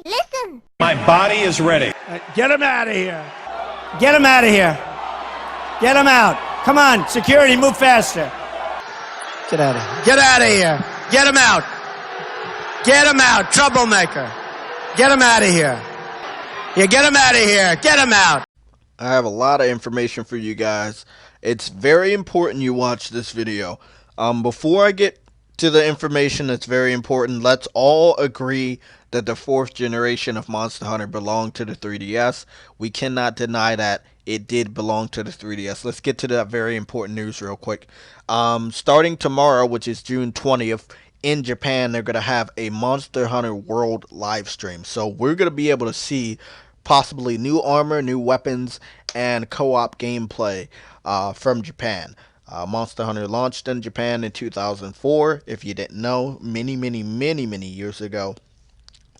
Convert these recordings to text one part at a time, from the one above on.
listen. My body is ready. Get him out of here. Get him out of here. Get him out. Come on, security, move faster. Get out of here. Get out of here. Get him out. Get him out, troublemaker. Get him out of here. Yeah, get him out of here. Get him out. I have a lot of information for you guys. It's very important you watch this video. Before I get to the information that's very important, let's all agree that the 4th generation of Monster Hunter belonged to the 3DS. We cannot deny that it did belong to the 3DS. Let's get to that very important news real quick. Starting tomorrow, which is June 20th, in Japan, they're going to have a Monster Hunter World live stream. So we're going to be able to see possibly new armor, new weapons, and co-op gameplay from Japan. Monster Hunter launched in Japan in 2004, if you didn't know, many years ago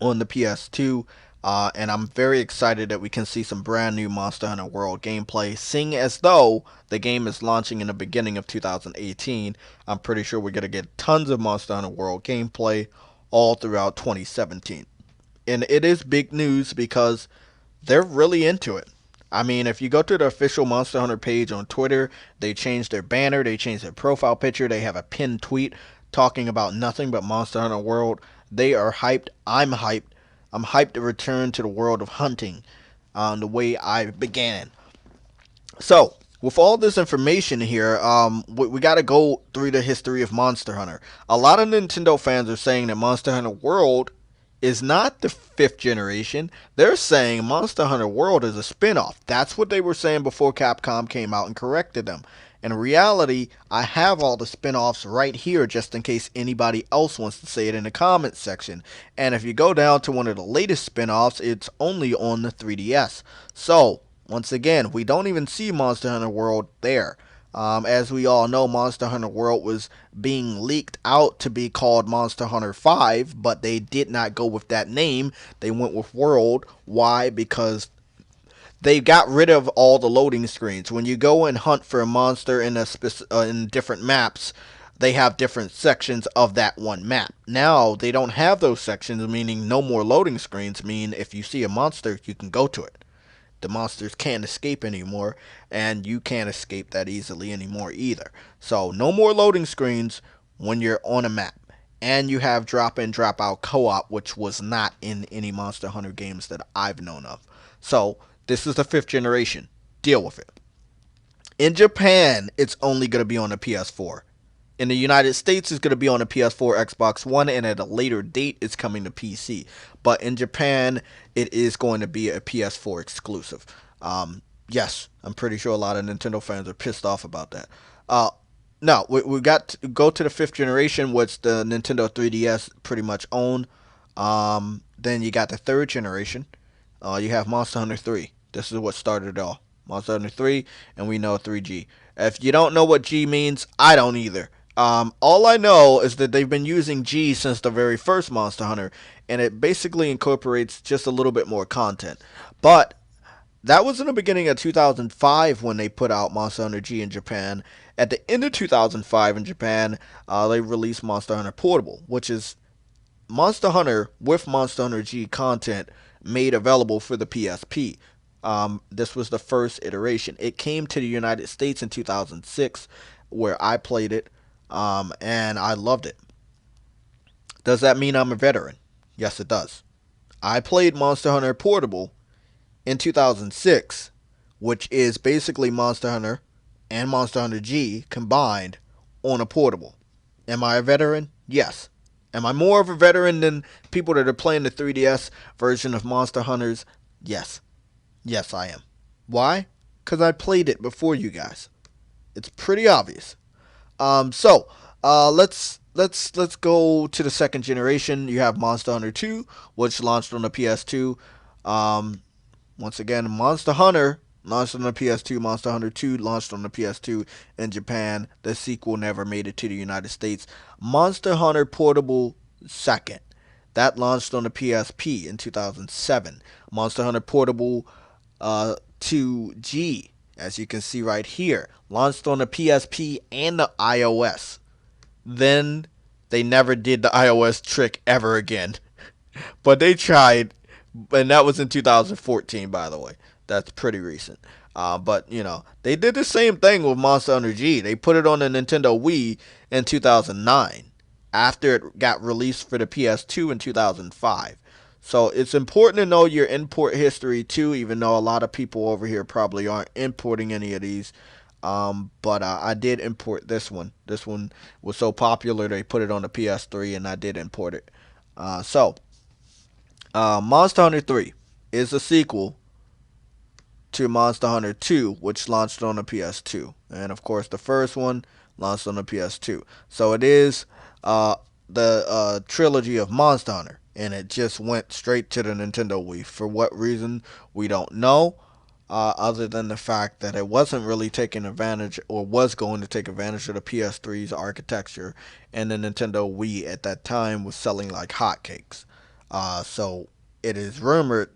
on the PS2. And I'm very excited that we can see some brand new Monster Hunter World gameplay, seeing as though the game is launching in the beginning of 2018. I'm pretty sure we're going to get tons of Monster Hunter World gameplay all throughout 2017. And it is big news because they're really into it. I mean, if you go to the official Monster Hunter page on Twitter, they changed their banner, they changed their profile picture, they have a pinned tweet talking about nothing but Monster Hunter World. They are hyped. I'm hyped. I'm hyped to return to the world of hunting the way I began. So, with all this information here, we got to go through the history of Monster Hunter. A lot of Nintendo fans are saying that Monster Hunter World is not the 5th generation. They're saying Monster Hunter World is a spin-off. That's what they were saying before Capcom came out and corrected them. In reality, I have all the spin-offs right here just in case anybody else wants to say it in the comments section. And if you go down to one of the latest spin-offs, it's only on the 3DS. So, once again, we don't even see Monster Hunter World there. As we all know, Monster Hunter World was being leaked out to be called Monster Hunter 5, but they did not go with that name. They went with World. Why? Because they got rid of all the loading screens. When you go and hunt for a monster in in different maps, they have different sections of that one map. Now, they don't have those sections, meaning no more loading screens, mean if you see a monster, you can go to it. The monsters can't escape anymore, and you can't escape that easily anymore either. So, no more loading screens when you're on a map. And you have drop-in, drop-out co-op, which was not in any Monster Hunter games that I've known of. So, this is the 5th generation. Deal with it. In Japan, it's only going to be on the PS4. In the United States, it's going to be on the PS4, Xbox One, and at a later date, it's coming to PC. But in Japan, it is going to be a PS4 exclusive. Yes, I'm pretty sure a lot of Nintendo fans are pissed off about that. Now, we got to go to the 5th generation, which the Nintendo 3DS pretty much own. Then you got the 3rd generation. You have Monster Hunter 3. This is what started it all. Monster Hunter 3, and we know 3G. If you don't know what G means, I don't either. All I know is that they've been using G since the very first Monster Hunter, and it basically incorporates just a little bit more content. But that was in the beginning of 2005 when they put out Monster Hunter G in Japan. At the end of 2005 in Japan, they released Monster Hunter Portable, which is Monster Hunter with Monster Hunter G content made available for the PSP. This was the first iteration. It came to the United States in 2006, where I played it. And I loved it. Does that mean I'm a veteran? Yes, it does. I played Monster Hunter Portable in 2006, which is basically Monster Hunter and Monster Hunter G combined on a portable. Am I a veteran? Yes. Am I more of a veteran than people that are playing the 3DS version of Monster Hunters? Yes. Yes, I am. Why? Because I played it before you guys. It's pretty obvious. Let's go to the 2nd generation. You have Monster Hunter 2, which launched on the PS2. Once again, Monster Hunter launched on the PS2. Monster Hunter 2 launched on the PS2 in Japan. The sequel never made it to the United States. Monster Hunter Portable 2nd. That launched on the PSP in 2007. Monster Hunter Portable 2G, as you can see right here, launched on the PSP and the iOS. Then they never did the iOS trick ever again. But they tried. And that was in 2014, by the way. That's pretty recent. But you know, they did the same thing with Monster Hunter G. They put it on the Nintendo Wii in 2009 after it got released for the PS2 in 2005. So it's important to know your import history too, even though a lot of people over here probably aren't importing any of these. But I did import this one. This one was so popular they put it on the PS3, and I did import it. Monster Hunter 3 is a sequel to Monster Hunter 2, which launched on the PS2. And of course, the first one launched on the PS2. So it is the trilogy of Monster Hunter. And it just went straight to the Nintendo Wii. For what reason, we don't know. Other than the fact that it wasn't really taking advantage, or was going to take advantage of the PS3's architecture, and the Nintendo Wii at that time was selling like hotcakes. So it is rumored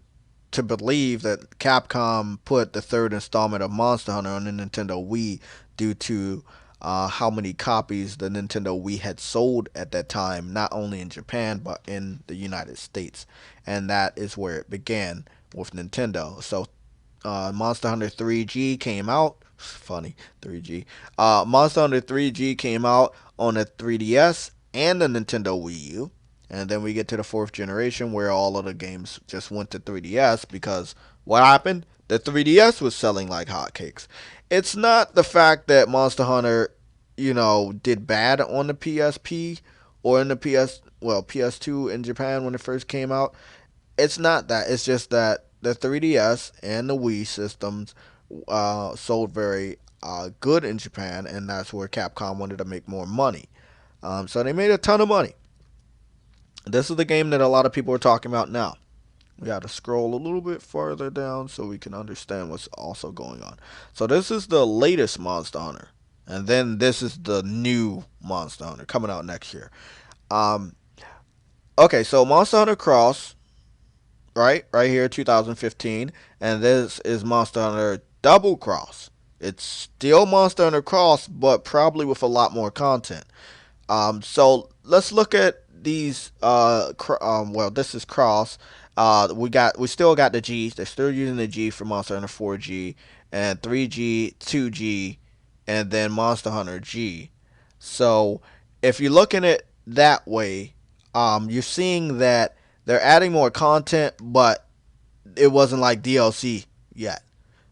to believe that Capcom put the third installment of Monster Hunter on the Nintendo Wii due to how many copies the Nintendo Wii had sold at that time, not only in Japan but in the United States. And that is where it began with Nintendo. So Monster Hunter 3G came out. Funny, 3G. Monster Hunter 3G came out on the 3DS and the Nintendo Wii U. And then we get to the fourth generation where all of the games just went to 3DS because what happened? The 3DS was selling like hotcakes. It's not the fact that Monster Hunter, did bad on the PSP or in the PS2 in Japan when it first came out. It's not that. It's just that the 3DS and the Wii systems sold very good in Japan, and that's where Capcom wanted to make more money. So they made a ton of money. This is the game that a lot of people are talking about now. We got to scroll a little bit farther down so we can understand what's also going on. So this is the latest Monster Hunter, and then this is the new Monster Hunter coming out next year. Um, okay, so Monster Hunter Cross, right here, 2015, and this is Monster Hunter Double Cross. It's still Monster Hunter Cross, but probably with a lot more content. So let's look at these. This is Cross. We still got the G. They're still using the G for Monster Hunter 4G and 3G, 2G, and then Monster Hunter G. So if you're looking at it that way, you're seeing that they're adding more content, but it wasn't like DLC yet.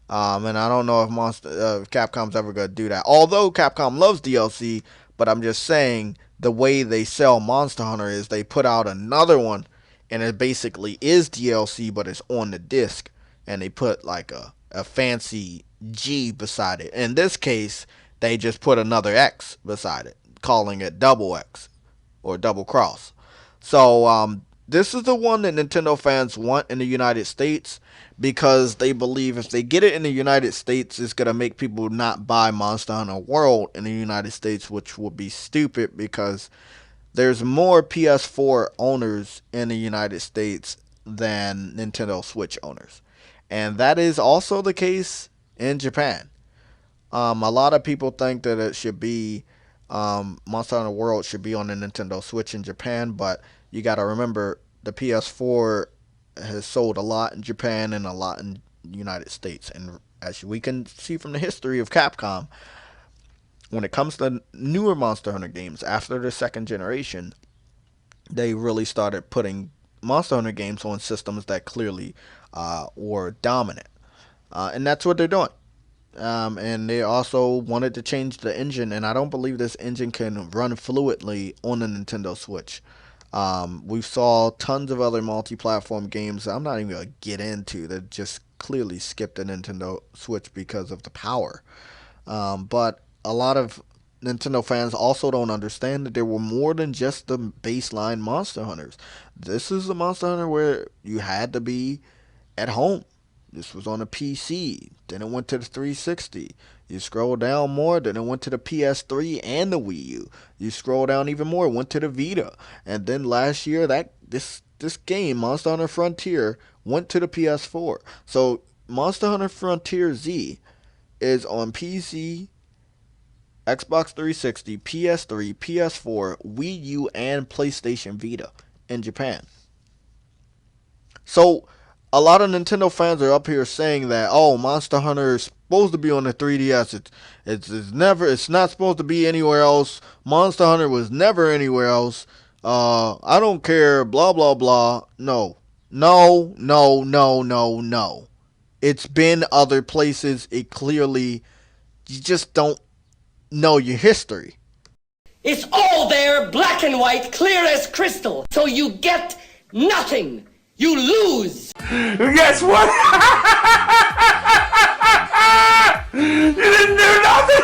And I don't know if Capcom's ever gonna do that. Although Capcom loves DLC, but I'm just saying the way they sell Monster Hunter is they put out another one, and it basically is DLC, but it's on the disc, and they put like a fancy G beside it. In this case, they just put another X beside it, calling it Double X or Double Cross. So this is the one that Nintendo fans want in the United States because they believe if they get it in the United States, it's going to make people not buy Monster Hunter World in the United States, which would be stupid because there's more PS4 owners in the United States than Nintendo Switch owners. And that is also the case in Japan. A lot of people think that it should be Monster Hunter World should be on the Nintendo Switch in Japan, but you got to remember the PS4 has sold a lot in Japan and a lot in the United States. And as we can see from the history of Capcom, when it comes to newer Monster Hunter games after the second generation, they really started putting Monster Hunter games on systems that clearly were dominant. And that's what they're doing. And they also wanted to change the engine, and I don't believe this engine can run fluidly on the Nintendo Switch. We saw tons of other multi-platform games I'm not even going to get into that just clearly skipped the Nintendo Switch because of the power. But a lot of Nintendo fans also don't understand that there were more than just the baseline Monster Hunters. This is a Monster Hunter where you had to be at home. This was on a PC. Then it went to the 360. You scroll down more, then it went to the PS3 and the Wii U. You scroll down even more, it went to the Vita. And then last year, this game, Monster Hunter Frontier, went to the PS4. So Monster Hunter Frontier Z is on PC, Xbox 360, PS3, PS4, Wii U, and PlayStation Vita in Japan. So a lot of Nintendo fans are up here saying that, oh, Monster Hunter is supposed to be on the 3DS. It's not supposed to be anywhere else. Monster Hunter was never anywhere else. I don't care. Blah blah blah. No, no, no, no, no, no. It's been other places. It clearly, you just don't know your history. It's all there, black and white, clear as crystal. So you get nothing. You lose. Guess what? You didn't do nothing.